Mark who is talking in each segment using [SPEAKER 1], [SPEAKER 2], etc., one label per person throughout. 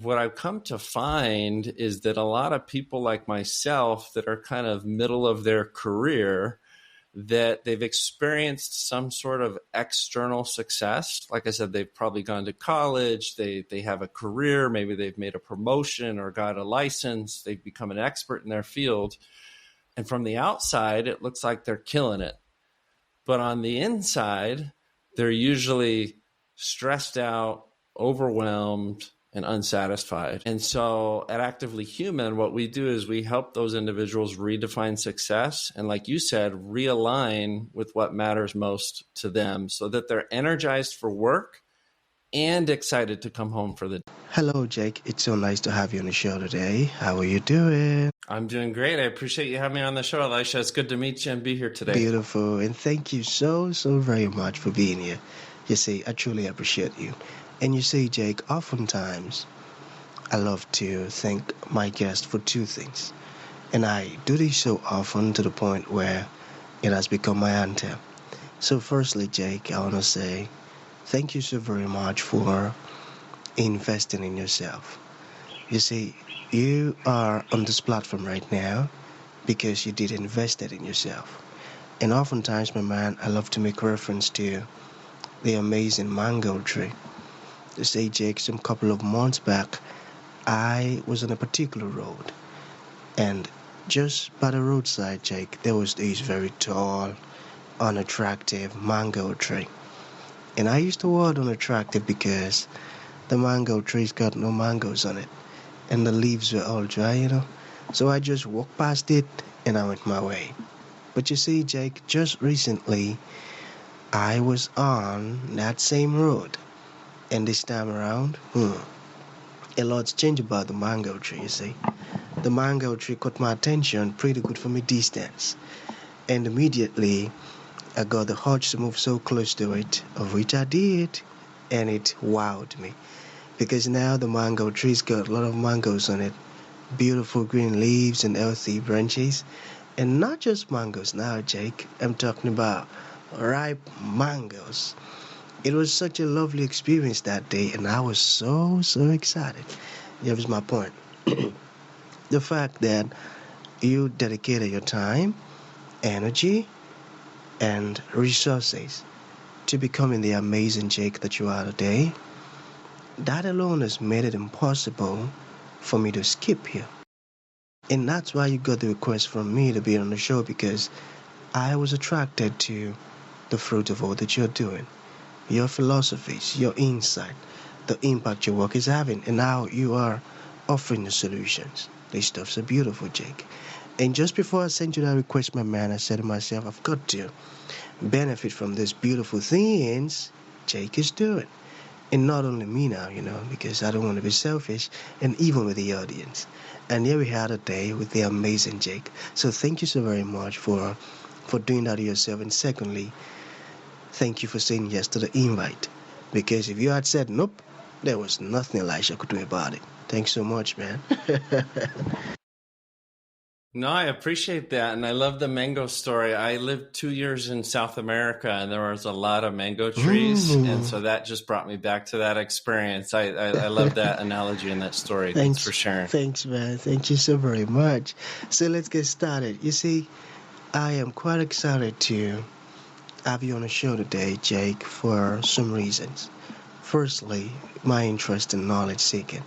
[SPEAKER 1] What I've come to find is that a lot of people like myself that are kind of middle of their career, that they've experienced some sort of external success. Like I said, they've probably gone to college, they have a career, maybe they've made a promotion or got a license, they've become an expert in their field. And from the outside, it looks like they're killing it. But on the inside, they're usually stressed out, overwhelmed, and unsatisfied. And so at Actively Human, what we do is we help those individuals redefine success. And like you said, realign with what matters most to them so that they're energized for work and excited to come home for the day.
[SPEAKER 2] Hello, Jake. It's so nice to have you on the show today. How are you doing?
[SPEAKER 1] I'm doing great. I appreciate you having me on the show, Elisha. It's good to meet you and be here today.
[SPEAKER 2] Beautiful. And thank you so very much for being here. You see, I truly appreciate you. And you see, Jake, oftentimes I love to thank my guest for two things. And I do this so often to the point where it has become my anthem. So firstly, Jake, I want to say thank you so very much for investing in yourself. You see, you are on this platform right now because you did invest it in yourself. And oftentimes, my man, I love to make reference to the amazing mango tree. To say, Jake, some couple of months back, I was on a particular road. And just by the roadside, Jake, there was this very tall, unattractive mango tree. And I used the word unattractive because the mango tree's got no mangoes on it. And the leaves were all dry. So I just walked past it and I went my way. But you see, Jake, just recently, I was on that same road. And this time around, a lot's changed about the mango tree, you see. The mango tree caught my attention pretty good from a distance. And immediately, I got the urge to move so close to it, of which I did. And it wowed me. Because now the mango tree's got a lot of mangoes on it. Beautiful green leaves and healthy branches. And not just mangoes now, Jake. I'm talking about ripe mangoes. It was such a lovely experience that day, and I was so excited. Here's my point. The fact that you dedicated your time, energy, and resources to becoming the amazing Jake that you are today, that alone has made it impossible for me to skip here. And that's why you got the request from me to be on the show, because I was attracted to the fruit of all that you're doing. Your philosophies, your insight, the impact your work is having, and how you are offering the solutions. These stuff's so beautiful, Jake. And just before I sent you that request, my man, I said to myself, I've got to benefit from these beautiful things Jake is doing. And not only me now, because I don't want to be selfish, and even with the audience. And here we had a day with the amazing Jake. So thank you so very much for doing that to yourself. And secondly, thank you for saying yes to the invite. Because if you had said nope, there was nothing Elisha could do about it. Thanks so much, man.
[SPEAKER 1] No, I appreciate that. And I love the mango story. I lived 2 years in South America and there was a lot of mango trees.
[SPEAKER 2] Ooh.
[SPEAKER 1] And so that just brought me back to that experience. I love that analogy and that story. Thanks for sharing.
[SPEAKER 2] Thanks, man. Thank you so very much. So let's get started. You see, I am quite excited to have you on the show today, Jake, for some reasons. Firstly, my interest in knowledge seeking.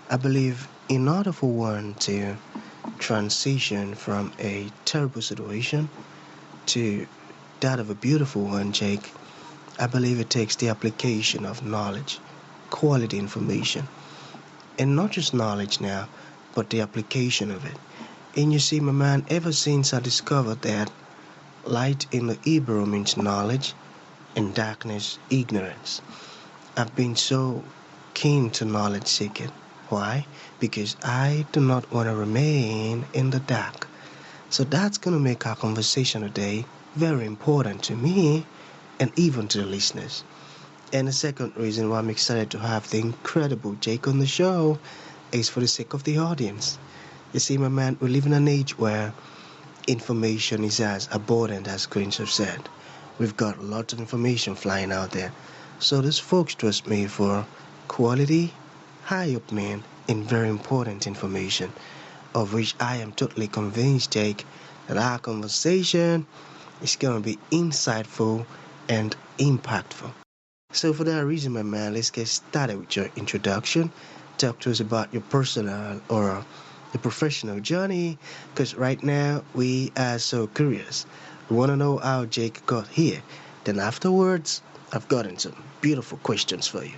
[SPEAKER 2] I believe in order for one to transition from a terrible situation to that of a beautiful one, Jake, I believe it takes the application of knowledge, quality information. And not just knowledge now, but the application of it. And you see, my man, ever since I discovered that light in the Hebrew means knowledge and darkness, ignorance, I've been so keen to knowledge seeking. Why? Because I do not want to remain in the dark. So that's going to make our conversation today very important to me and even to the listeners. And the second reason why I'm excited to have the incredible Jake on the show is for the sake of the audience. You see, my man, we live in an age where information is as abundant as grains have said. We've got lots of information flying out there. So these folks trust me for quality, eye-opening and very important information, of which I am totally convinced, Jake, that our conversation is going to be insightful and impactful. So, for that reason, my man, let's get started with your introduction. Talk to us about your personal or the professional journey, because right now we are so curious. We want to know how Jake got here. Then, afterwards, I've gotten some beautiful questions for you.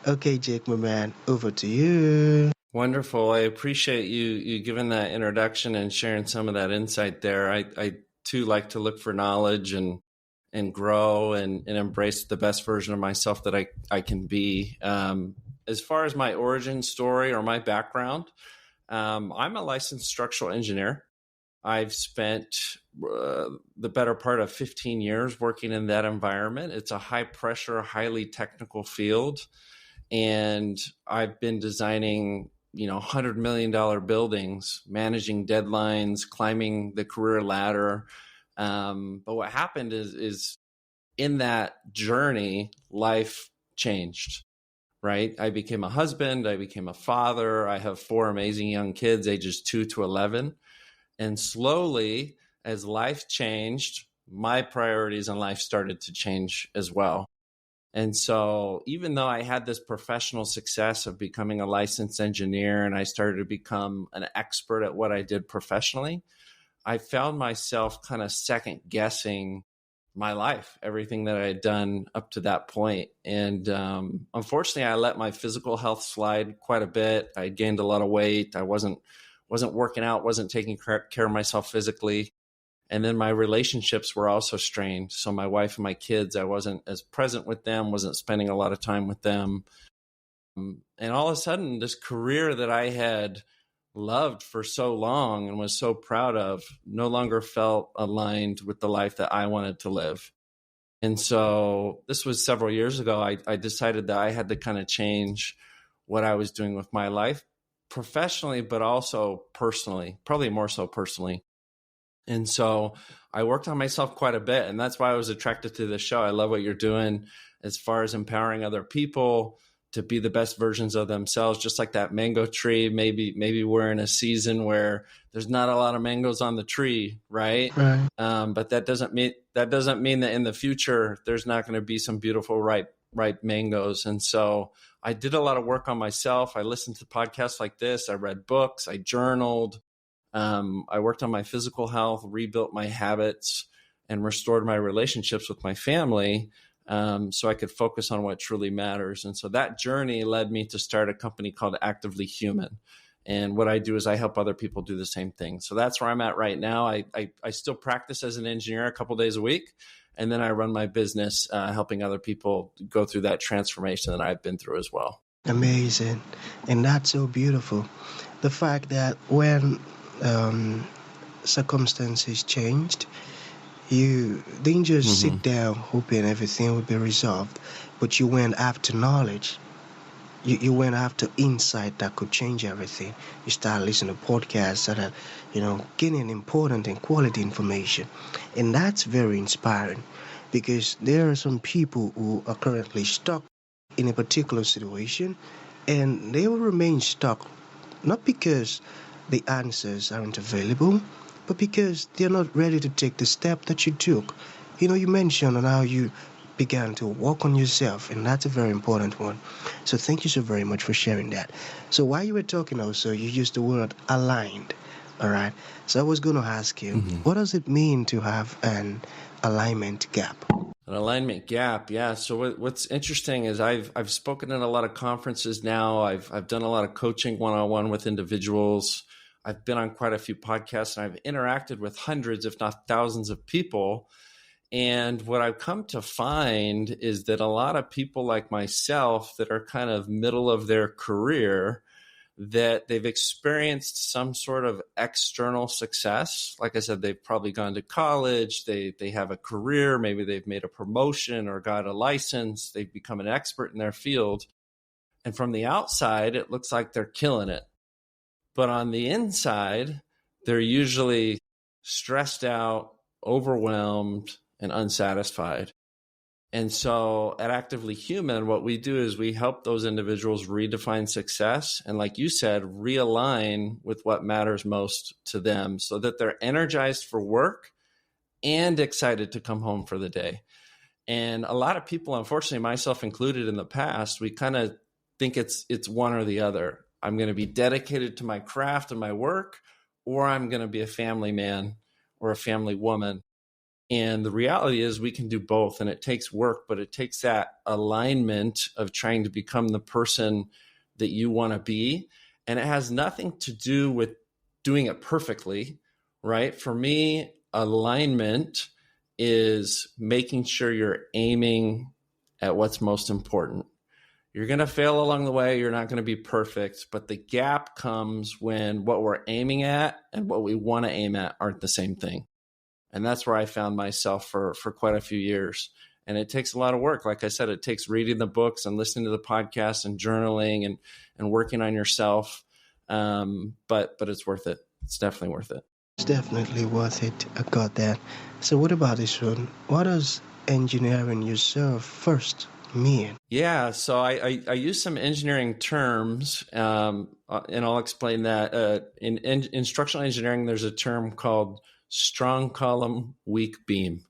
[SPEAKER 2] Okay, Jake, my man, over to you.
[SPEAKER 1] Wonderful. I appreciate you giving that introduction and sharing some of that insight there. I too like to look for knowledge and grow and embrace the best version of myself that I can be. As far as my origin story or my background, I'm a licensed structural engineer. I've spent the better part of 15 years working in that environment. It's a high pressure, highly technical field. And I've been designing, $100 million buildings, managing deadlines, climbing the career ladder. But what happened is in that journey, life changed, right? I became a husband. I became a father. I have 4 amazing young kids, ages 2 to 11. And slowly, as life changed, my priorities in life started to change as well. And so even though I had this professional success of becoming a licensed engineer and I started to become an expert at what I did professionally, I found myself kind of second guessing my life, everything that I had done up to that point. And unfortunately, I let my physical health slide quite a bit. I gained a lot of weight. I wasn't working out, wasn't taking care of myself physically. And then my relationships were also strained. So my wife and my kids, I wasn't as present with them, wasn't spending a lot of time with them. And all of a sudden, this career that I had loved for so long and was so proud of no longer felt aligned with the life that I wanted to live. And so this was several years ago. I decided that I had to kind of change what I was doing with my life professionally, but also personally, probably more so personally. And so I worked on myself quite a bit. And that's why I was attracted to this show. I love what you're doing as far as empowering other people to be the best versions of themselves, just like that mango tree. Maybe we're in a season where there's not a lot of mangoes on the tree, right?
[SPEAKER 2] Right.
[SPEAKER 1] But that doesn't mean that in the future there's not going to be some beautiful ripe mangoes. And so I did a lot of work on myself. I listened to podcasts like this. I read books. I journaled. I worked on my physical health, rebuilt my habits, and restored my relationships with my family so I could focus on what truly matters. And so that journey led me to start a company called Actively Human. And what I do is I help other people do the same thing. So that's where I'm at right now. I still practice as an engineer a couple days a week. And then I run my business helping other people go through that transformation that I've been through as well.
[SPEAKER 2] Amazing. And that's so beautiful. The fact that when circumstances changed, you didn't just sit down hoping everything would be resolved, but you went after knowledge. You went after insight that could change everything. You started listening to podcasts that are, gaining important and quality information. And that's very inspiring because there are some people who are currently stuck in a particular situation and they will remain stuck not because the answers aren't available, but because they're not ready to take the step that you took. You mentioned on how you began to work on yourself, and that's a very important one. So thank you so very much for sharing that. So while you were talking also, you used the word aligned, all right? So I was going to ask you, what does it mean to have an alignment gap?
[SPEAKER 1] An alignment gap, yeah. So what's interesting is I've spoken at a lot of conferences now. I've done a lot of coaching one-on-one with individuals. I've been on quite a few podcasts, and I've interacted with hundreds, if not thousands, of people. And what I've come to find is that a lot of people like myself that are kind of middle of their career, that they've experienced some sort of external success. Like I said, they've probably gone to college, they have a career, maybe they've made a promotion or got a license, they've become an expert in their field. And from the outside, it looks like they're killing it. But on the inside, they're usually stressed out, overwhelmed, and unsatisfied. And so at Actively Human, what we do is we help those individuals redefine success. And like you said, realign with what matters most to them so that they're energized for work and excited to come home for the day. And a lot of people, unfortunately, myself included in the past, we kind of think it's one or the other. I'm going to be dedicated to my craft and my work, or I'm going to be a family man or a family woman. And the reality is we can do both, and it takes work, but it takes that alignment of trying to become the person that you want to be. And it has nothing to do with doing it perfectly, right? For me, alignment is making sure you're aiming at what's most important. You're going to fail along the way. You're not going to be perfect, but the gap comes when what we're aiming at and what we want to aim at aren't the same thing. And that's where I found myself for quite a few years. And it takes a lot of work. Like I said, it takes reading the books and listening to the podcasts and journaling and working on yourself. But it's worth it. It's definitely worth it.
[SPEAKER 2] It's definitely worth it. I got that. So what about this one? What does engineering yourself first mean?
[SPEAKER 1] Yeah, so I use some engineering terms, and I'll explain that. In instructional engineering, there's a term called strong column, weak beam.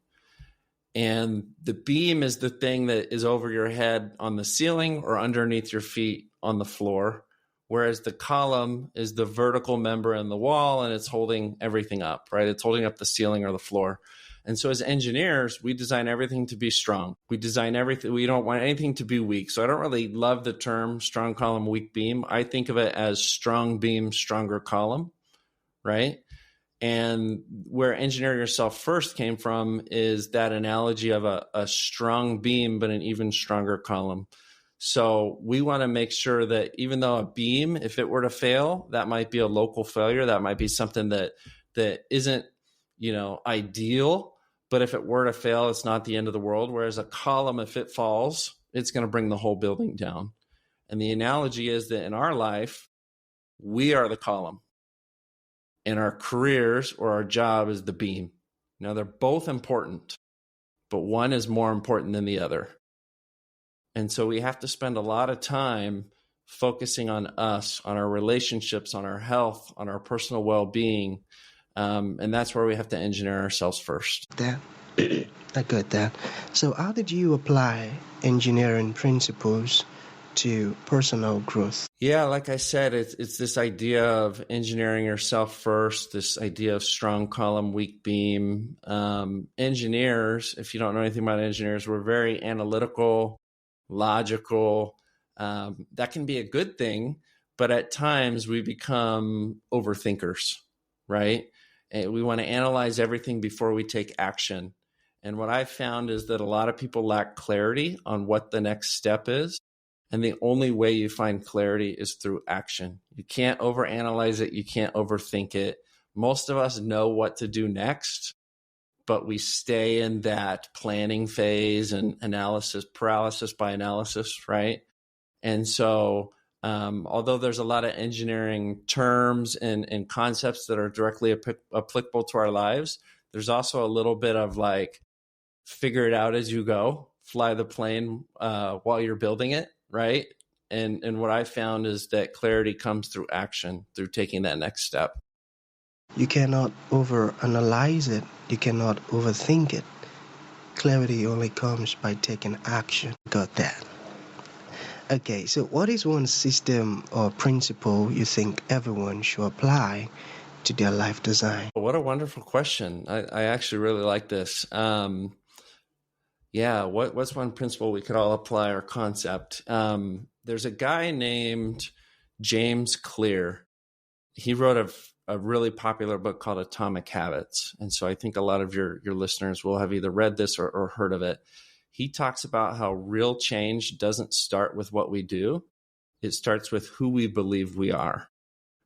[SPEAKER 1] And the beam is the thing that is over your head on the ceiling or underneath your feet on the floor, whereas the column is the vertical member in the wall and it's holding everything up, right? It's holding up the ceiling or the floor. And so as engineers, we design everything to be strong. We design everything. We don't want anything to be weak. So I don't really love the term strong column, weak beam. I think of it as strong beam, stronger column, right? And where engineer yourself first came from is that analogy of a strong beam, but an even stronger column. So we want to make sure that even though a beam, if it were to fail, that might be a local failure. That might be something that isn't, ideal. But if it were to fail, it's not the end of the world. Whereas a column, if it falls, it's going to bring the whole building down. And the analogy is that in our life, we are the column. And our careers or our job is the beam. Now, they're both important, but one is more important than the other. And so we have to spend a lot of time focusing on us, on our relationships, on our health, on our personal well-being. And that's where we have to engineer ourselves first.
[SPEAKER 2] I got that. So how did you apply engineering principles to personal growth?
[SPEAKER 1] Yeah, like I said, it's this idea of engineering yourself first, this idea of strong column, weak beam. Engineers, if you don't know anything about engineers, we're very analytical, logical. That can be a good thing, but at times we become overthinkers, right? And we want to analyze everything before we take action. And what I've found is that a lot of people lack clarity on what the next step is. And the only way you find clarity is through action. You can't overanalyze it. You can't overthink it. Most of us know what to do next, but we stay in that planning phase and analysis, paralysis by analysis, right? And so although there's a lot of engineering terms and concepts that are directly applicable to our lives, there's also a little bit of like, figure it out as you go, fly the plane while you're building it. Right. And what I found is that clarity comes through action, through taking that next step.
[SPEAKER 2] You cannot overanalyze it. You cannot overthink it. Clarity only comes by taking action. Got that. Okay, so what is one system or principle you think everyone should apply to their life design?
[SPEAKER 1] What a wonderful question. I actually really like this. Yeah, what's one principle we could all apply or concept? There's a guy named James Clear. He wrote a really popular book called Atomic Habits. And so I think a lot of your listeners will have either read this or heard of it. He talks about how real change doesn't start with what we do. It starts with who we believe we are.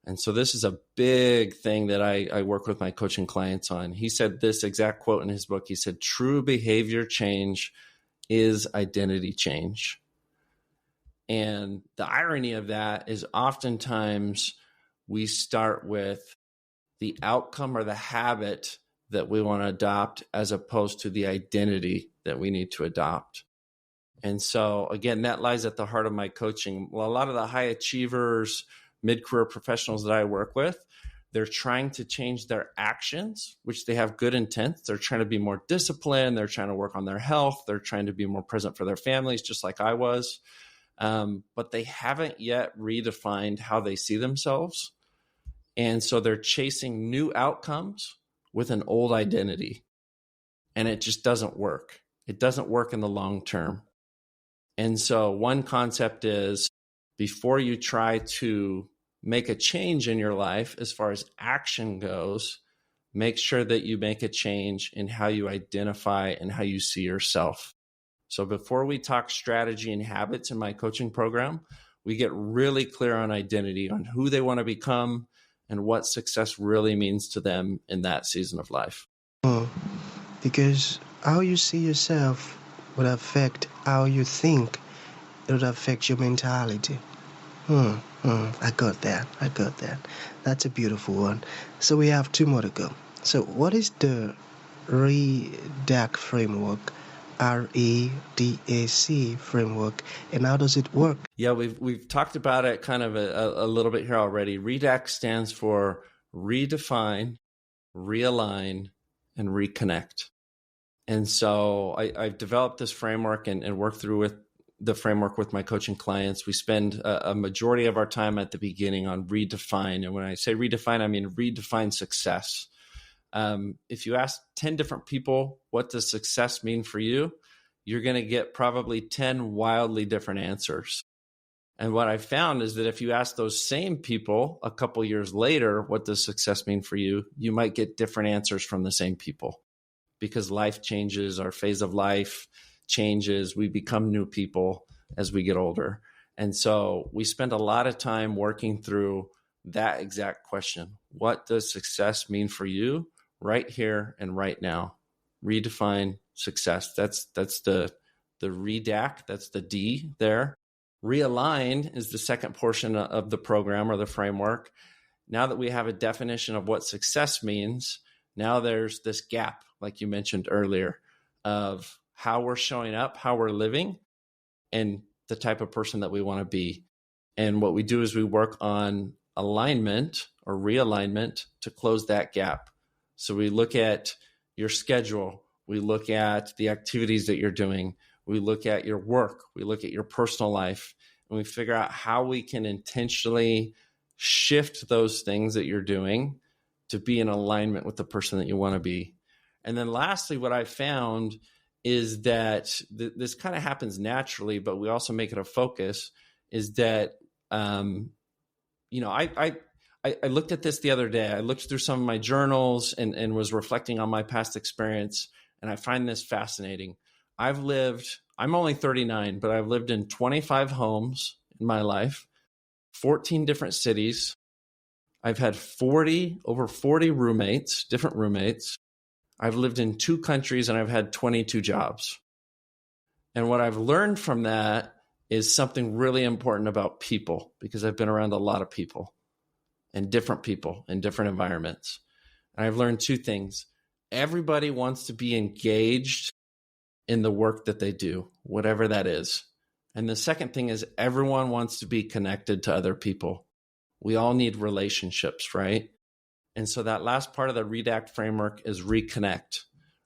[SPEAKER 1] And so this is a big thing that I work with my coaching clients on. He said this exact quote in his book. He said, true behavior change is identity change. And the irony of that is oftentimes we start with the outcome or the habit that we want to adopt as opposed to the identity that we need to adopt. And so, again, that lies at the heart of my coaching. Well, a lot of the high achievers, mid-career professionals that I work with, they're trying to change their actions, which they have good intent. They're trying to be more disciplined. They're trying to work on their health. They're trying to be more present for their families, just like I was. But they haven't yet redefined how they see themselves. And so they're chasing new outcomes with an old identity. And it just doesn't work. It doesn't work in the long term. And so one concept is, before you try to make a change in your life as far as action goes, make sure that you make a change in how you identify and how you see yourself. So before we talk strategy and habits in my coaching program, we get really clear on identity, on who they want to become and what success really means to them in that season of life.
[SPEAKER 2] Because how you see yourself will affect how you think. It will affect your mentality. I got that. That's a beautiful one. So we have 2 more to go. So what is the R.E.D.A.C framework? R.E.D.A.C framework, and how does it work?
[SPEAKER 1] Yeah, we've talked about it kind of a little bit here already. R.E.D.A.C stands for Redefine, Realign, and Reconnect. And so I've developed this framework and worked through with the framework with my coaching clients. We spend a majority of our time at the beginning on redefine. And when I say redefine, I mean redefine success. If you ask 10 different people, what does success mean for you? You're going to get probably 10 wildly different answers. And what I found is that if you ask those same people a couple years later, what does success mean for you? You might get different answers from the same people, because life changes, our phase of life changes, we become new people as we get older. And so we spend a lot of time working through that exact question. What does success mean for you right here and right now? Redefine success. That's the R.E.D.A.C, that's the D there. Realign is the second portion of the program or the framework. Now that we have a definition of what success means, now there's this gap, like you mentioned earlier, of how we're showing up, how we're living, and the type of person that we want to be. And what we do is we work on alignment or realignment to close that gap. So we look at your schedule, we look at the activities that you're doing, we look at your work, we look at your personal life, and we figure out how we can intentionally shift those things that you're doing to be in alignment with the person that you want to be. And then lastly, what I found is that this kind of happens naturally, but we also make it a focus, is that, I looked at this the other day. I looked through some of my journals and was reflecting on my past experience. And I find this fascinating. I'm only 39, but I've lived in 25 homes in my life, 14 different cities. I've had over 40 roommates, different roommates. I've lived in 2 countries and I've had 22 jobs. And what I've learned from that is something really important about people, because I've been around a lot of people in different environments. And I've learned 2 things. Everybody wants to be engaged in the work that they do, whatever that is. And the second thing is, everyone wants to be connected to other people. We all need relationships, right? And so that last part of the R.E.D.A.C framework is reconnect.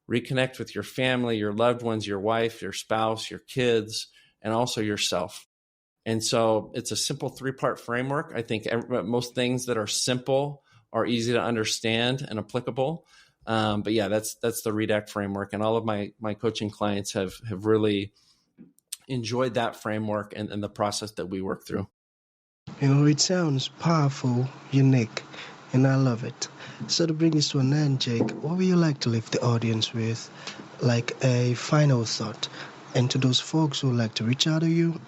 [SPEAKER 1] Reconnect with your family, your loved ones, your wife, your spouse, your kids, and also yourself. And so it's a simple 3-part framework. I think most things that are simple are easy to understand and applicable. But yeah, that's the R.E.D.A.C framework. And all of my coaching clients have really enjoyed that framework and the process that we work through.
[SPEAKER 2] It sounds powerful, unique, and I love it. So to bring this to an end, Jake, what would you like to leave the audience with, like a final thought? And to those folks who would like to reach out to you,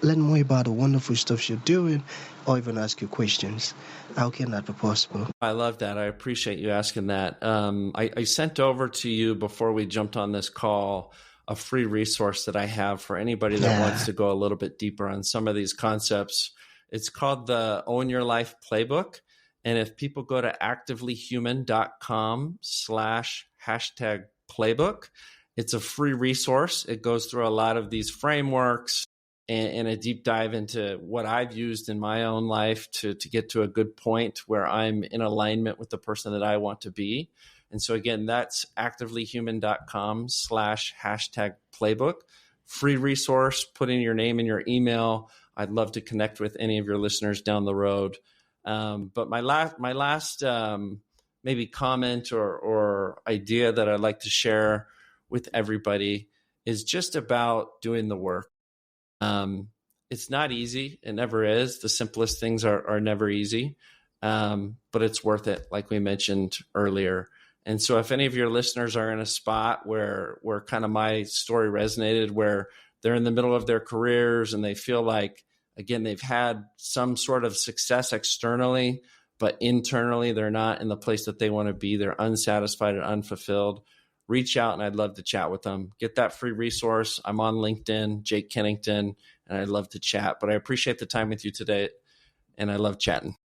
[SPEAKER 2] learn more about the wonderful stuff you're doing, or even ask you questions, how can that be possible?
[SPEAKER 1] I love that. I appreciate you asking that. I sent over to you before we jumped on this call a free resource that I have for anybody that wants to go a little bit deeper on some of these concepts. It's called the Own Your Life Playbook. And if people go to activelyhuman.com/#playbook, It's a free resource. It goes through a lot of these frameworks and a deep dive into what I've used in my own life to get to a good point where I'm in alignment with the person that I want to be. And so again, that's activelyhuman.com/#playbook. Free resource. Put in your name and your email. I'd love to connect with any of your listeners down the road. But my last maybe comment or idea that I'd like to share with everybody is just about doing the work. It's not easy. It never is. The simplest things are never easy, but it's worth it, like we mentioned earlier. And so if any of your listeners are in a spot where kind of my story resonated, where they're in the middle of their careers and they feel like, again, they've had some sort of success externally, but internally they're not in the place that they want to be. They're unsatisfied and unfulfilled. Reach out and I'd love to chat with them. Get that free resource. I'm on LinkedIn, Jake Kennington, and I'd love to chat. But I appreciate the time with you today, and I love chatting.